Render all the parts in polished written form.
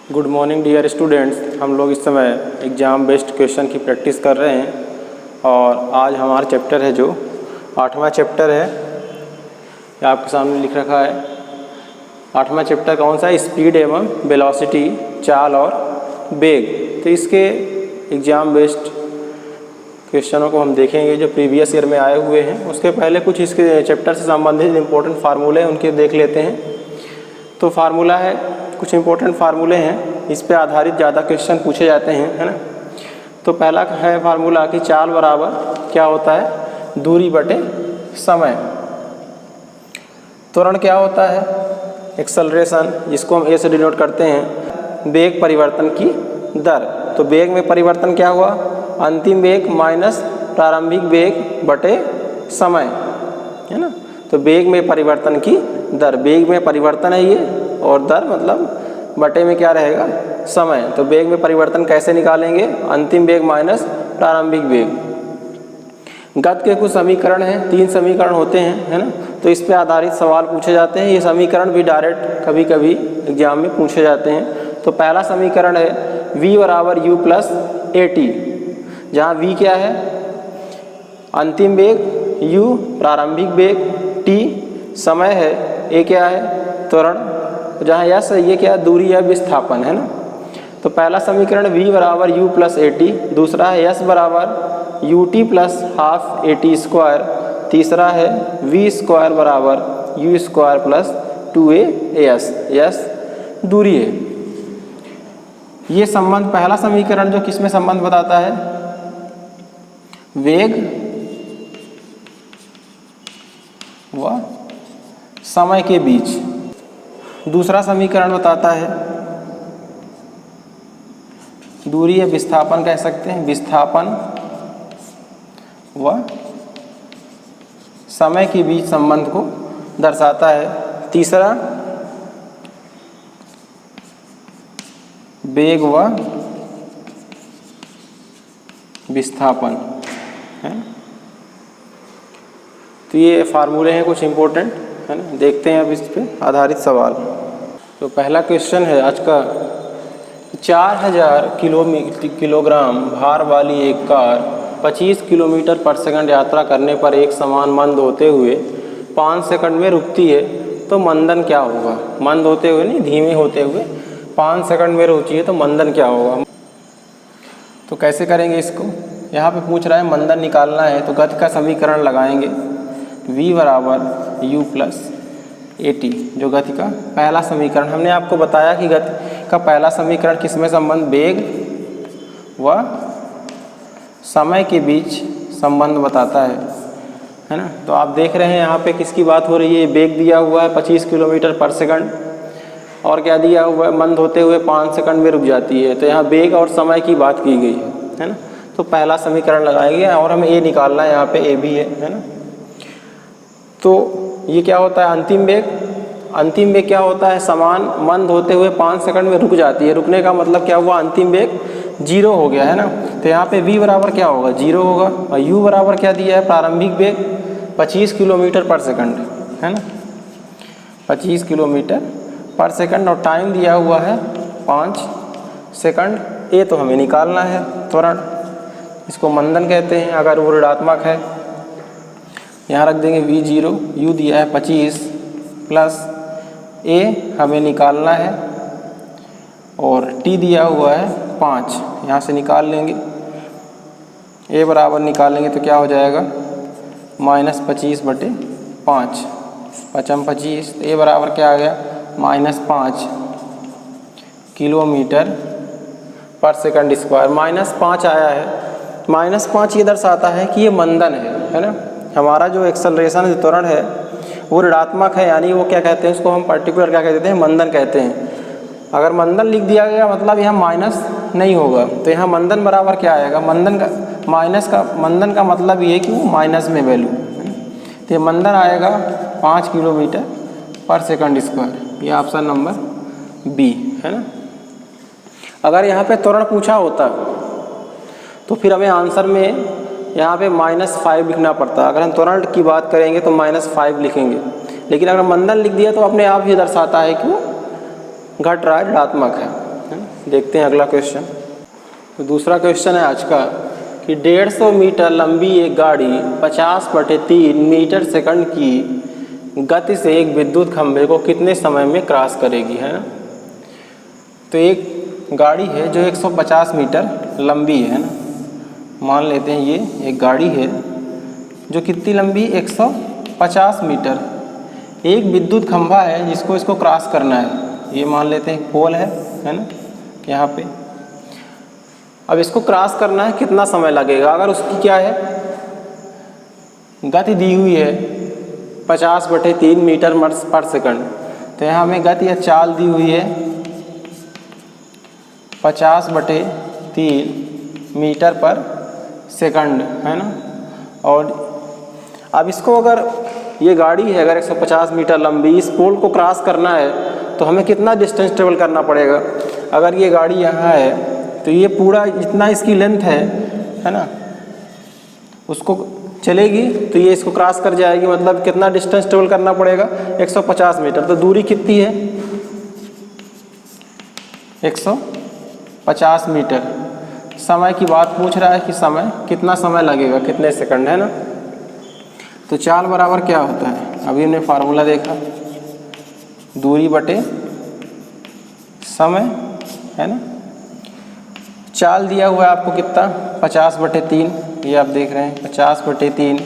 Good morning dear students. हम लोग इस समय एग्ज़ाम बेस्ड क्वेश्चन की प्रैक्टिस कर रहे हैं और आज हमारा चैप्टर है जो 8वां चैप्टर है, ये आपके सामने लिख रखा है। 8वां चैप्टर कौन सा है? स्पीड एवं वेलोसिटी, चाल और वेग। तो इसके एग्ज़ाम बेस्ड क्वेश्चनों को हम देखेंगे जो प्रीवियस ईयर में आए हुए हैं। उसके पहले कुछ इसके चैप्टर से संबंधित इंपॉर्टेंट फार्मूले हैं, उनके देख लेते हैं। तो फार्मूला है, कुछ इंपॉर्टेंट फार्मूले हैं, इस पे आधारित ज़्यादा क्वेश्चन पूछे जाते हैं, है ना। तो पहला है फार्मूला कि चाल बराबर क्या होता है? दूरी बटे समय। त्वरण क्या होता है? एक्सेलरेशन, जिसको हम ए से डिनोट करते हैं। वेग परिवर्तन की दर, तो वेग में परिवर्तन क्या हुआ? अंतिम वेग माइनस प्रारंभिक वेग बटे समय, है ना। तो वेग में परिवर्तन की दर, वेग में परिवर्तन है ये, और दर मतलब बटे में क्या रहेगा? समय। तो वेग में परिवर्तन कैसे निकालेंगे? अंतिम वेग माइनस प्रारंभिक वेग। गति के कुछ समीकरण हैं, 3 समीकरण होते हैं, है ना। तो इस पे आधारित सवाल पूछे जाते हैं। ये समीकरण भी डायरेक्ट कभी कभी एग्जाम में पूछे जाते हैं। तो पहला समीकरण है v बराबर u प्लस at, जहाँ v क्या है? अंतिम वेग, u प्रारंभिक वेग, t समय है, a क्या है? त्वरण, जहाँ यस है, ये क्या है? दूरी या विस्थापन, है ना। तो पहला समीकरण v बराबर u प्लस at, दूसरा है s बराबर ut plus half at square, तीसरा है v स्क्वायर बराबर u square plus 2as, yes दूरी है। ये संबंध, पहला समीकरण जो किसमें संबंध बताता है? वेग व समय के बीच। दूसरा समीकरण बताता है दूरी या विस्थापन कह सकते हैं, विस्थापन व समय के बीच संबंध को दर्शाता है। तीसरा वेग व विस्थापन है। तो ये फार्मूले हैं कुछ इम्पोर्टेंट, है ना। देखते हैं अब इस पे आधारित सवाल। तो पहला क्वेश्चन है आज का, 4000 किलोग्राम भार वाली एक कार 25 किलोमीटर पर सेकंड यात्रा करने पर एक समान मंद होते हुए 5 सेकंड में रुकती है, तो मंदन क्या होगा? मंद होते हुए नहीं, धीमे होते हुए 5 सेकंड में रुकती है, तो मंदन क्या होगा? तो कैसे करेंगे इसको? यहाँ पे पूछ रहा है मंदन निकालना है, तो गति का समीकरण लगाएंगे। v बराबर u प्लस at, जो गति का पहला समीकरण। हमने आपको बताया कि गति का पहला समीकरण किसमें संबंध? वेग व समय के बीच संबंध बताता है ना। तो आप देख रहे हैं यहाँ पे किसकी बात हो रही है? वेग दिया हुआ है 25 किलोमीटर पर सेकंड, और क्या दिया हुआ है? मंद होते हुए 5 सेकंड में रुक जाती है। तो यहाँ वेग और समय की बात की गई है ना। तो पहला समीकरण लगाएंगे और हमें ए निकालना है, यहाँ पे ए भी है ना। तो ये क्या होता है? अंतिम वेग। अंतिम वेग क्या होता है? समान मंद होते हुए 5 सेकंड में रुक जाती है। रुकने का मतलब क्या हुआ? अंतिम वेग 0 हो गया, है ना। तो यहाँ पे v बराबर क्या होगा? 0 होगा। और u बराबर क्या दिया है? प्रारंभिक वेग 25 किलोमीटर पर सेकंड, है ना, 25 किलोमीटर पर सेकंड, और टाइम दिया हुआ है 5 सेकंड। ये तो हमें निकालना है त्वरण, इसको मंदन कहते हैं अगर वो ऋणात्मक है। यहाँ रख देंगे v0, u दिया है 25 प्लस a हमें निकालना है, और t दिया हुआ है 5, यहाँ से निकाल लेंगे। a बराबर निकालेंगे तो क्या हो जाएगा? -25 बटे 5, 5 25, तो a बराबर क्या आ गया? -5 किलोमीटर पर सेकंड स्क्वायर। -5 आया है। -5 ये दर्शाता है कि ये मंदन है ना। हमारा जो एक्सेलरेशन त्वरण है वो ऋणात्मक है, यानी वो क्या कहते हैं उसको? हम पर्टिकुलर क्या कहते हैं? मंदन कहते हैं। अगर मंदन लिख दिया गया मतलब यहाँ माइनस नहीं होगा, तो यहाँ मंदन बराबर क्या आएगा? मंदन का मंदन का मतलब ये है कि वो माइनस में वैल्यू, तो ये मंदन आएगा 5 किलोमीटर पर सेकंड स्क्वायर। ये ऑप्शन नंबर बी है ना। अगर यहाँ पे त्वरण पूछा होता तो फिर हमें आंसर में यहाँ पे -5 लिखना पड़ता। अगर हम त्वरण की बात करेंगे तो -5 लिखेंगे, लेकिन अगर मंदन लिख दिया तो अपने आप ही दर्शाता है कि वो घट रहा है, ऋणात्मक है। देखते हैं अगला क्वेश्चन। तो दूसरा क्वेश्चन है आज का कि 150 मीटर लंबी एक गाड़ी 50/3 मीटर सेकंड की गति से एक विद्युत खंभे को कितने समय में क्रॉस करेगी, है ना। तो एक गाड़ी है जो 150 मीटर लंबी है ना, मान लेते हैं ये एक गाड़ी है जो कितनी लंबी, 150 मीटर। एक विद्युत खंभा है जिसको इसको क्रॉस करना है, ये मान लेते हैं पोल है ना यहाँ पे। अब इसको क्रॉस करना है, कितना समय लगेगा। अगर उसकी क्या है, गति दी हुई है 50/3 मीटर पर सेकंड, तो यहाँ हमें गति या चाल दी हुई है 50/3 मीटर पर सेकंड, है ना। और अब इसको अगर ये गाड़ी है अगर 150 मीटर लंबी, इस पोल को क्रॉस करना है तो हमें कितना डिस्टेंस ट्रेवल करना पड़ेगा। अगर ये गाड़ी यहाँ है तो ये पूरा जितना इसकी लेंथ है ना, उसको चलेगी तो ये इसको क्रॉस कर जाएगी। मतलब कितना डिस्टेंस ट्रेवल करना पड़ेगा, 150 मीटर। तो दूरी कितनी है, 150 मीटर। समय की बात पूछ रहा है कि समय कितना समय लगेगा, कितने सेकंड, है ना। तो चाल बराबर क्या होता है, अभी हमने फार्मूला देखा, दूरी बटे समय, है ना। चाल दिया हुआ है आपको कितना, 50/3, ये आप देख रहे हैं 50/3।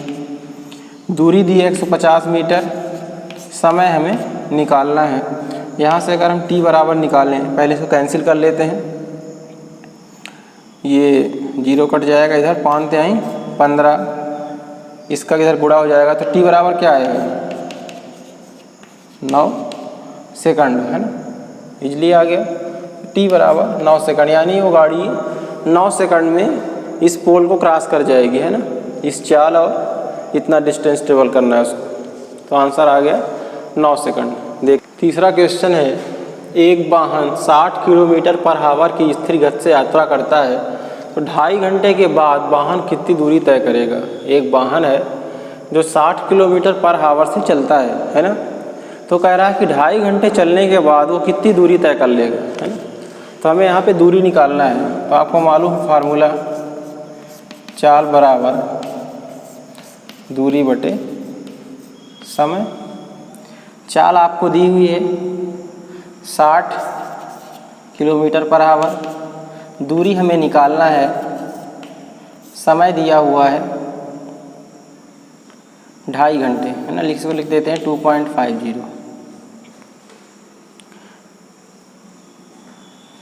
दूरी दी है 150 मीटर, समय हमें निकालना है। यहाँ से अगर हम t बराबर निकालें, पहले इसको कैंसिल कर लेते हैं, ये 0 कट जाएगा, इधर 5 × 15, इसका इधर गुणा हो जाएगा। तो t बराबर क्या आएगा, 9 सेकंड, है ना। इजली आ गया, t बराबर 9 सेकंड, यानी वो गाड़ी 9 सेकंड में इस पोल को क्रॉस कर जाएगी, है ना। इस चाल और इतना डिस्टेंस ट्रेवल करना है उसको। तो आंसर आ गया 9 सेकंड। देख तीसरा क्वेश्चन है, एक वाहन 60 किलोमीटर पर आवर की स्थिर गति से यात्रा करता है तो 2.5 घंटे के बाद वाहन कितनी दूरी तय करेगा। एक वाहन है जो 60 किलोमीटर पर आवर से चलता है ना। तो कह रहा है कि 2.5 घंटे चलने के बाद वो कितनी दूरी तय कर लेगा, है ना। तो हमें यहाँ पे दूरी निकालना है। तो आपको मालूम है फार्मूला, चाल बराबर दूरी बटे समय। चाल आपको दी हुई है 60 किलोमीटर पर आवर, दूरी हमें निकालना है, समय दिया हुआ है 2.5 घंटे, है ना। लिख देते हैं 2.50।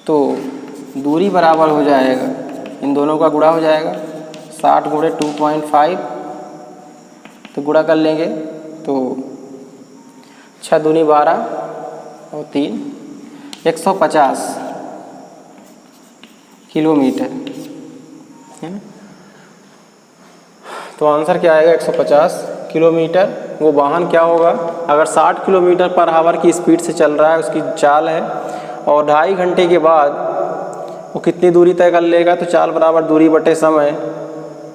तो दूरी बराबर हो जाएगा, इन दोनों का गुणा हो जाएगा, 60 × 2.5, तो गुणा कर लेंगे तो 6 दूनी 12 और 3 150 किलोमीटर, है ना। तो आंसर क्या आएगा, 150 किलोमीटर। वो वाहन क्या होगा, अगर 60 किलोमीटर पर आवर की स्पीड से चल रहा है, उसकी चाल है, और 2.5 घंटे के बाद वो कितनी दूरी तय कर लेगा। तो चाल बराबर दूरी बटे समय।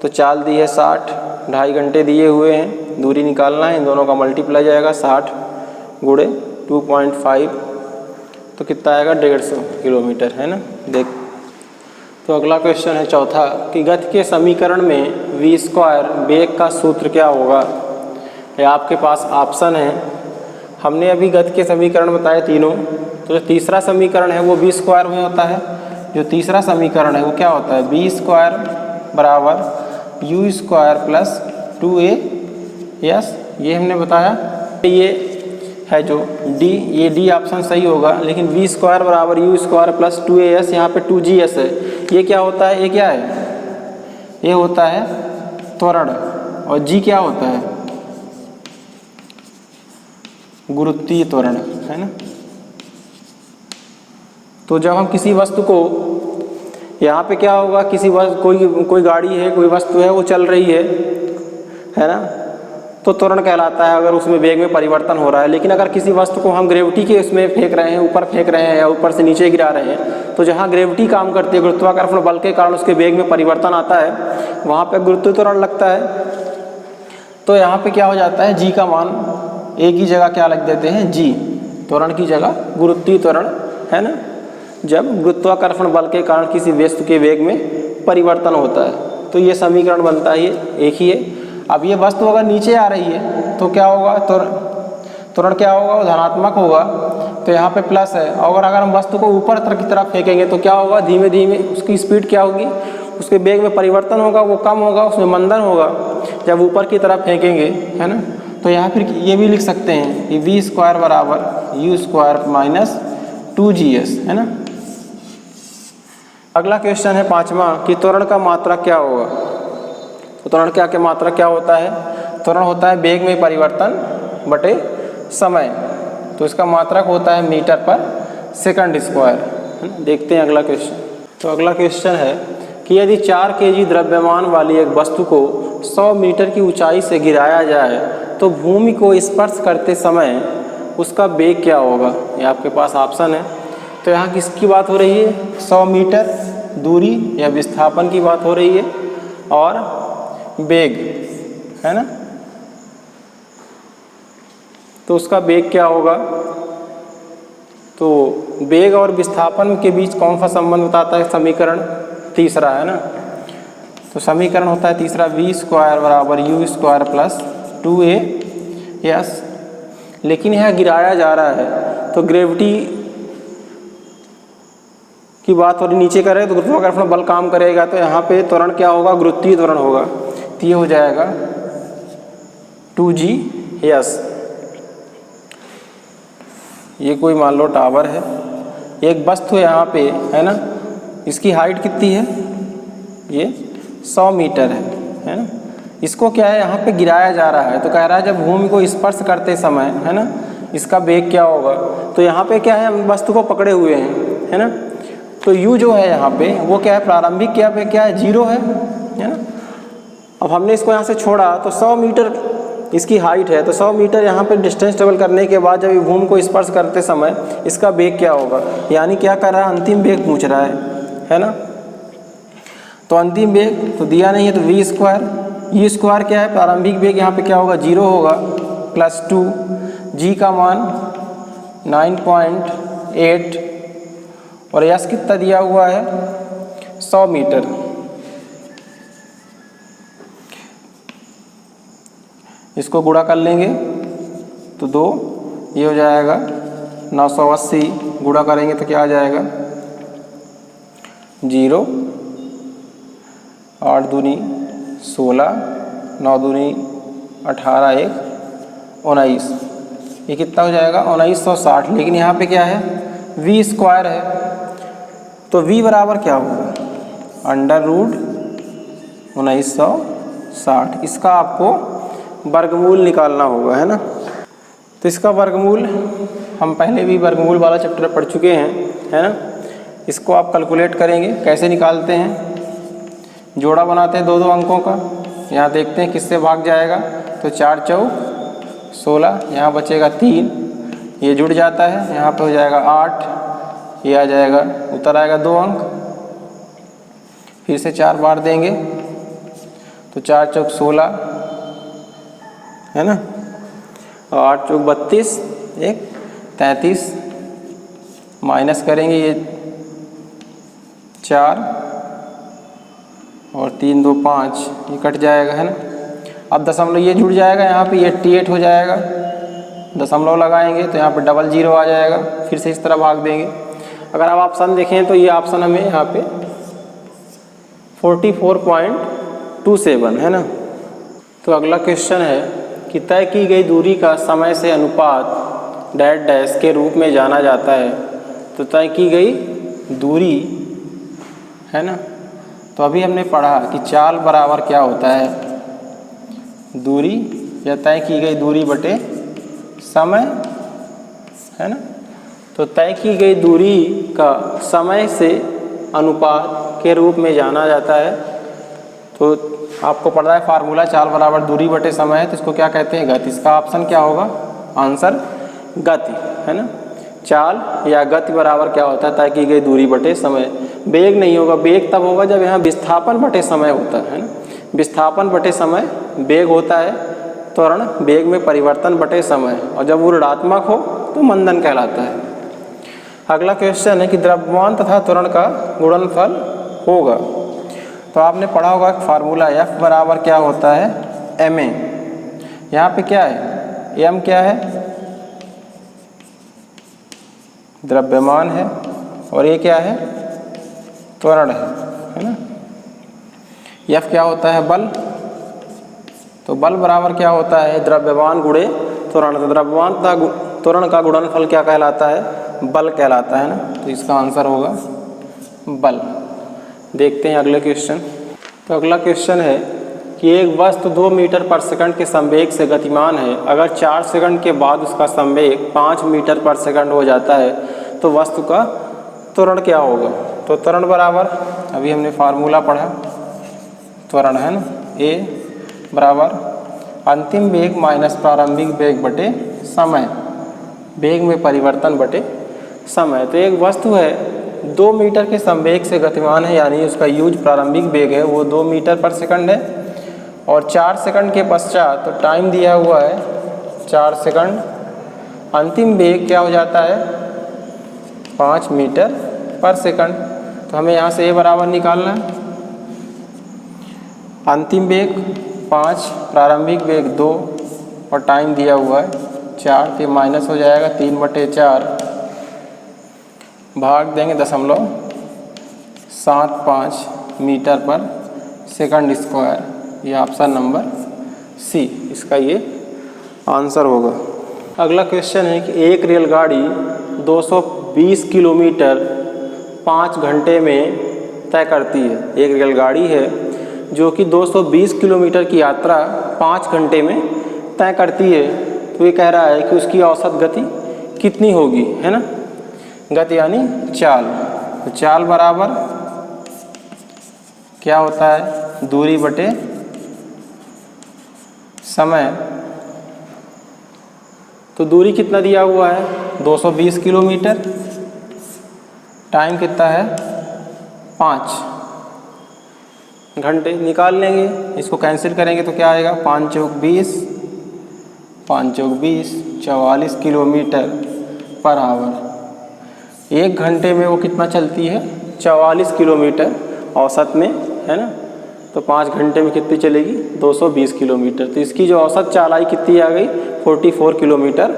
तो चाल दी है 60, 2.5 घंटे दिए हुए हैं, दूरी निकालना है, इन दोनों का मल्टीप्लाई जाएगा, 60 × 2.5, तो कितना आएगा, 150 किलोमीटर, है ना। देख तो अगला क्वेश्चन है चौथा कि गति के समीकरण में v² वेग का सूत्र क्या होगा। या आपके पास ऑप्शन है, हमने अभी गति के समीकरण बताए तीनों। तो जो तीसरा समीकरण है वो v² में होता है। जो तीसरा समीकरण है वो क्या होता है, v² बराबर u² + 2as, ये हमने बताया। ये है जो d, ये d ऑप्शन सही होगा, लेकिन v² बराबर u² + 2as, यहाँ पे 2gs है। ये क्या होता है, ये क्या है, ये होता है त्वरण, और g क्या होता है, गुरुत्वीय त्वरण, है ना। तो जब हम किसी वस्तु को, यहाँ पे क्या होगा, किसी वस्तु कोई गाड़ी है, कोई वस्तु है, वो चल रही है ना, तो त्वरण कहलाता है अगर उसमें वेग में परिवर्तन हो रहा है। लेकिन अगर किसी वस्तु को हम ग्रेविटी के उसमें फेंक रहे हैं, ऊपर फेंक रहे हैं या ऊपर से नीचे गिरा रहे हैं, तो जहाँ ग्रेविटी काम करती है, गुरुत्वाकर्षण बल के कारण उसके वेग में परिवर्तन आता है, वहाँ पर गुरुत्वीय त्वरण लगता है। तो यहाँ पे क्या हो जाता है, जी का मान एक ही जगह क्या लिख देते हैं, जी, त्वरण की जगह गुरुत्वीय त्वरण, है ना। जब गुरुत्वाकर्षण बल के कारण किसी वस्तु के वेग में परिवर्तन होता है। तो ये समीकरण बनता है, ये एक ही है। अब ये वस्तु अगर नीचे आ रही है तो क्या होगा, त्वरण क्या होगा, वो धनात्मक होगा, तो यहाँ पे प्लस है। और अगर हम वस्तु को ऊपर की तरफ फेंकेंगे तो क्या होगा, धीमे धीमे उसकी स्पीड क्या होगी, उसके वेग में परिवर्तन होगा, वो कम होगा, उसमें मंदन होगा जब ऊपर की तरफ फेंकेंगे, है ना। तो यहाँ फिर ये भी लिख सकते हैं कि v स्क्वायर बराबर u स्क्वायर माइनस 2gs, है ना। अगला क्वेश्चन है 5वां कि त्वरण का मात्रक क्या होगा। तो त्वरण क्या मात्रक क्या होता है, त्वरण होता है वेग में परिवर्तन बटे समय। तो इसका मात्रक होता है मीटर पर सेकंड स्क्वायर, है ना। देखते हैं अगला क्वेश्चन। तो अगला क्वेश्चन है कि यदि 4 kg द्रव्यमान वाली एक वस्तु को 100 मीटर की ऊंचाई से गिराया जाए तो भूमि को स्पर्श करते समय उसका वेग क्या होगा। ये आपके पास ऑप्शन है। तो यहाँ किसकी बात हो रही है, 100 मीटर दूरी या विस्थापन की बात हो रही है और वेग, है ना। तो उसका वेग क्या होगा, तो वेग और विस्थापन के बीच कौन सा संबंध बताता है, समीकरण तीसरा, है ना। तो समीकरण होता है तीसरा v स्क्वायर बराबर u स्क्वायर प्लस 2as। लेकिन यह गिराया जा रहा है तो ग्रेविटी की बात थोड़ी नीचे करें तो गुरुत्वाकर्षण बल काम करेगा, तो यहाँ पे त्वरण क्या होगा, गुरुत्वीय त्वरण होगा। तो ये हो जाएगा 2gs। ये कोई मान लो टावर है, एक वस्तु है यहाँ पे, है ना। इसकी हाइट कितनी है, ये 100 मीटर है ना। इसको क्या है, यहाँ पे गिराया जा रहा है। तो कह रहा है जब भूमि को स्पर्श करते समय, है ना, इसका वेग क्या होगा। तो यहाँ पे क्या है, हम वस्तु को पकड़े हुए हैं, है ना। तो u जो है यहाँ पे वो क्या है, प्रारंभिक क्या है 0 है ना। अब हमने इसको यहाँ से छोड़ा तो 100 मीटर इसकी हाइट है, तो 100 मीटर यहाँ पे डिस्टेंस ट्रेवल करने के बाद जब ये भूमि को स्पर्श करते समय इसका वेग क्या होगा, यानी क्या कर रहा है, अंतिम वेग पूछ रहा है ना। तो अंतिम वेग तो दिया नहीं है, तो v स्क्वायर, u स्क्वायर क्या है, प्रारंभिक वेग यहाँ पे क्या होगा 0 होगा प्लस 2, g का मान 9.8 और s कितना दिया हुआ है 100 मीटर। इसको गुणा कर लेंगे तो 2, ये हो जाएगा 980, गुणा करेंगे तो क्या आ जाएगा 0, 8 दूनी 16, 9 दूनी 18, 1 19, ये कितना हो जाएगा 1960। लेकिन यहाँ पे क्या है, v स्क्वायर है, तो v बराबर क्या होगा √1960। इसका आपको वर्गमूल निकालना होगा, है ना। तो इसका वर्गमूल हम पहले भी वर्गमूल वाला चैप्टर पढ़ चुके हैं, है ना। इसको आप कैलकुलेट करेंगे, कैसे निकालते हैं, जोड़ा बनाते हैं 2-2 अंकों का। यहाँ देखते हैं किससे भाग जाएगा, तो 4 चौक 16, यहाँ बचेगा 3, ये जुड़ जाता है, यहाँ पे हो जाएगा 8, ये आ जाएगा, उतर आएगा 2 अंक, फिर से 4 बार देंगे तो 4 चौक 16, है ना, और 8 चौक 32, 1 33, माइनस करेंगे ये 4 और 3 2 5, ये कट जाएगा, है ना। अब दशमलव ये जुड़ जाएगा, यहाँ पे 88 हो जाएगा, दशमलव लगाएंगे तो यहाँ पे 00 आ जाएगा, फिर से इस तरह भाग देंगे। अगर आप ऑप्शन देखें तो ये ऑप्शन हमें यहाँ पे 44.27 है ना। तो अगला क्वेश्चन है कि तय की गई दूरी का समय से अनुपात डैश डैश के रूप में जाना जाता है। तो तय की गई दूरी, है ना, तो अभी हमने पढ़ा कि चाल बराबर क्या होता है, दूरी या तय की गई दूरी बटे समय, है ना। तो तय की गई दूरी का समय से अनुपात के रूप में जाना जाता है। तो आपको पढ़ा है फार्मूला चाल बराबर दूरी बटे समय है, तो इसको क्या कहते हैं, गति। इसका ऑप्शन क्या होगा, आंसर गति, है ना। चाल या गति बराबर क्या होता है, तय की गई दूरी बटे समय। वेग नहीं होगा, वेग तब होगा जब यहाँ विस्थापन बटे समय होता है ना। विस्थापन बटे समय वेग होता है, त्वरण वेग में परिवर्तन बटे समय, और जब वो ऋणात्मक हो तो मंदन कहलाता है। अगला क्वेश्चन है कि द्रव्यमान तथा त्वरण का गुणनफल होगा। तो आपने पढ़ा होगा एक फार्मूला F बराबर क्या होता है ma। यहाँ पे क्या है m क्या है द्रव्यमान है और ये क्या है त्वरण है ना। F क्या होता है बल। तो बल बराबर क्या होता है द्रव्यमान गुणे त्वरण। तो द्रव्यमान तथा त्वरण का गुणनफल क्या कहलाता है बल कहलाता है ना। तो इसका आंसर होगा बल। देखते हैं अगले क्वेश्चन। तो अगला क्वेश्चन है कि एक वस्तु 2 मीटर पर सेकंड के संवेग से गतिमान है। अगर 4 सेकंड के बाद उसका संवेग 5 मीटर पर सेकंड हो जाता है तो वस्तु का त्वरण क्या होगा। तो त्वरण बराबर अभी हमने फार्मूला पढ़ा त्वरण है ना ए बराबर अंतिम वेग माइनस प्रारंभिक वेग बटे समय, वेग में परिवर्तन बटे समय। तो एक वस्तु है 2 मीटर के संवेग से गतिमान है यानी उसका यूज प्रारंभिक वेग है वो 2 मीटर पर सेकंड है और 4 सेकंड के पश्चात तो टाइम दिया हुआ है 4 सेकंड, अंतिम वेग क्या हो जाता है 5 मीटर पर सेकंड। तो हमें यहाँ से ए बराबर निकालना है अंतिम वेग 5 प्रारंभिक वेग 2 और टाइम दिया हुआ है 4। तो माइनस हो जाएगा 3/4 भाग देंगे 0.75 मीटर पर सेकंड स्क्वायर। ये ऑप्शन नंबर सी इसका ये आंसर होगा। अगला क्वेश्चन है कि एक रेलगाड़ी 220 किलोमीटर 5 घंटे में तय करती है। एक रेलगाड़ी है जो कि 220 किलोमीटर की यात्रा 5 घंटे में तय करती है। तो ये कह रहा है कि उसकी औसत गति कितनी होगी है ना। गति यानी चाल। तो चाल बराबर क्या होता है दूरी बटे समय। तो दूरी कितना दिया हुआ है 220 किलोमीटर, टाइम कितना है 5 घंटे। निकाल लेंगे इसको कैंसिल करेंगे तो क्या आएगा 5 चौक 20 44 किलोमीटर पर आवर। 1 घंटे में वो कितना चलती है 44 किलोमीटर औसत में है ना। तो 5 घंटे में कितनी चलेगी 220 किलोमीटर। तो इसकी जो औसत चालाई कितनी आ गई 44 किलोमीटर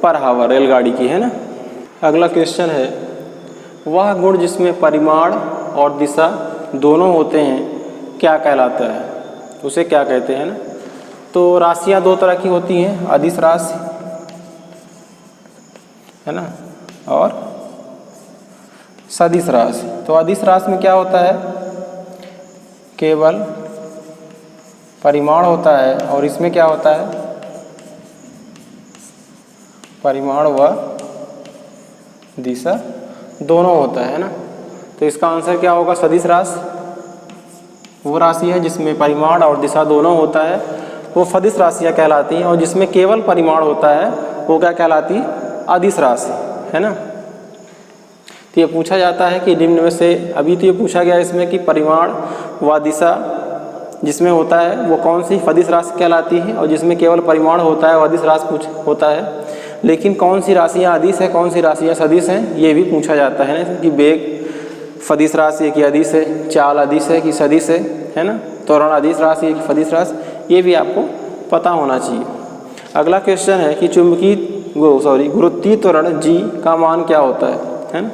पर आवर रेलगाड़ी की है ना। अगला क्वेश्चन है वह गुण जिसमें परिमाण और दिशा दोनों होते हैं क्या कहलाता है, उसे क्या कहते हैं ना। तो राशियाँ 2 तरह की होती हैं अदिश राशि है ना और सदिश राशि। तो अदिश राशि में क्या होता है केवल परिमाण होता है और इसमें क्या होता है परिमाण व दिशा दोनों होता है ना। तो इसका आंसर क्या होगा सदिश राशि। वो राशि है जिसमें परिमाण और दिशा दोनों होता है वो सदिश राशियाँ कहलाती हैं और जिसमें केवल परिमाण होता है वो क्या कहलाती अदिश राशि है ना। तो ये पूछा जाता है कि निम्न में से अभी तो ये पूछा गया इसमें कि परिमाण व दिशा जिसमें होता है वो कौन सी सदिश राशि कहलाती है और जिसमें केवल परिमाण होता है वो अदिश राशि होता है। लेकिन कौन सी राशियाँ अदिश है कौन सी राशियाँ सदिश हैं ये भी पूछा जाता है ना कि वेग सदिश राशि है कि अदिश है, चाल अदिश है कि सदिश है ना, त्वरण अदिश राशि है कि सदिश राशि, ये भी आपको पता होना चाहिए। अगला क्वेश्चन है कि गुरुत्वीय त्वरण जी का मान क्या होता है ना।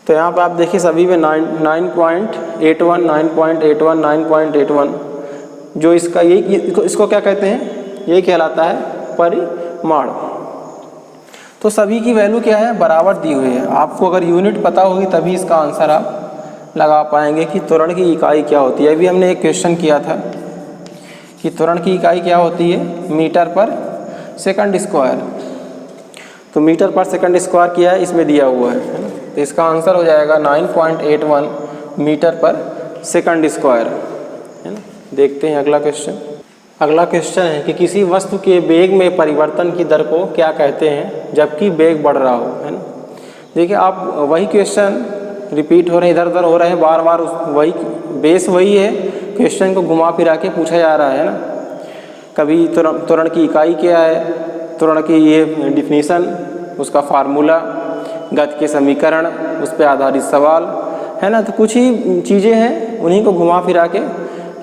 तो यहाँ पर आप देखिए सभी में 9.81 9.81 9.81 जो इसका इसको क्या कहते हैं ये कहलाता है परिमाण। तो सभी की वैल्यू क्या है बराबर दी हुई है। आपको अगर यूनिट पता होगी तभी इसका आंसर आप लगा पाएंगे कि त्वरण की इकाई क्या होती है। अभी हमने एक क्वेश्चन किया था कि त्वरण की इकाई क्या होती है मीटर पर सेकंड स्क्वायर। तो मीटर पर सेकंड स्क्वायर किया है इसमें दिया हुआ है ना। तो इसका आंसर हो जाएगा 9.81 मीटर पर सेकंड स्क्वायर है ना। देखते हैं अगला क्वेश्चन। अगला क्वेश्चन है कि किसी वस्तु के वेग में परिवर्तन की दर को क्या कहते हैं जबकि वेग बढ़ रहा हो है ना। देखिए आप वही क्वेश्चन रिपीट हो रहे हैं इधर उधर हो रहे हैं बार बार वही बेस वही है क्वेश्चन को घुमा फिरा के पूछा जा रहा है ना। कभी त्वरण की इकाई क्या है, त्वरण की ये डिफिनीशन उसका फार्मूला गति के समीकरण, उस पर आधारित सवाल, है ना। तो कुछ ही चीज़ें हैं, उन्हीं को घुमा फिरा के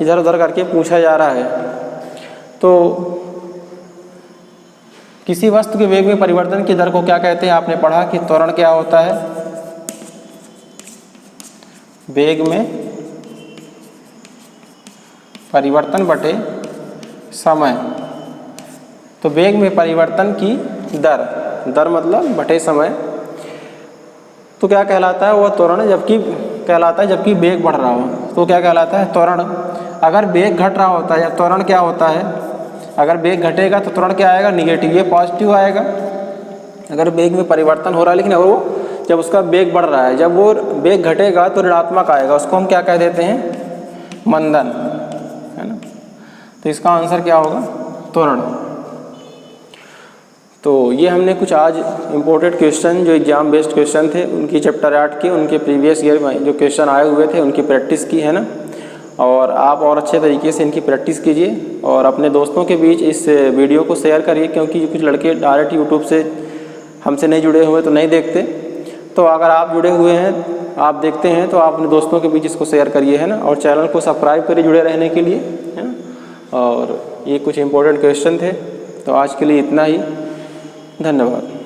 इधर उधर करके पूछा जा रहा है। तो किसी वस्तु के वेग में परिवर्तन की दर को क्या कहते हैं? आपने पढ़ा कि त्वरण क्या होता है? वेग में परिवर्तन बटे समय। तो वेग में परिवर्तन की दर, दर मतलब बटे समय, तो क्या कहलाता है? वो त्वरण। जबकि कहलाता है जबकि वेग बढ़ रहा हो तो क्या कहलाता है? त्वरण। अगर वेग घट रहा होता है या त्वरण क्या होता है? अगर वेग घटेगा तो त्वरण क्या आएगा? निगेटिव। ये पॉजिटिव आएगा अगर वेग में परिवर्तन हो रहा है। लेकिन अगर वो जब उसका वेग बढ़ रहा है, जब वो वेग घटेगा तो ऋणात्मक आएगा, उसको हम क्या कह देते हैं? मंदन, है ना। तो इसका आंसर क्या होगा? त्वरण। तो ये हमने कुछ आज इम्पोर्टेंट क्वेश्चन जो एग्जाम बेस्ड क्वेश्चन थे उनकी चैप्टर 8 के, उनके प्रीवियस ईयर में जो क्वेश्चन आए हुए थे उनकी प्रैक्टिस की, है ना। और आप और अच्छे तरीके से इनकी प्रैक्टिस कीजिए और अपने दोस्तों के बीच इस वीडियो को शेयर करिए, क्योंकि कुछ लड़के डायरेक्ट यूट्यूब से हमसे नहीं जुड़े हुए तो नहीं देखते। तो अगर आप जुड़े हुए हैं, आप देखते हैं, तो आप अपने दोस्तों के बीच इसको शेयर करिए, है ना। और चैनल को सब्सक्राइब करिए जुड़े रहने के लिए, है ना। और ये कुछ इम्पोर्टेंट क्वेश्चन थे। तो आज के लिए इतना ही। धन्यवाद।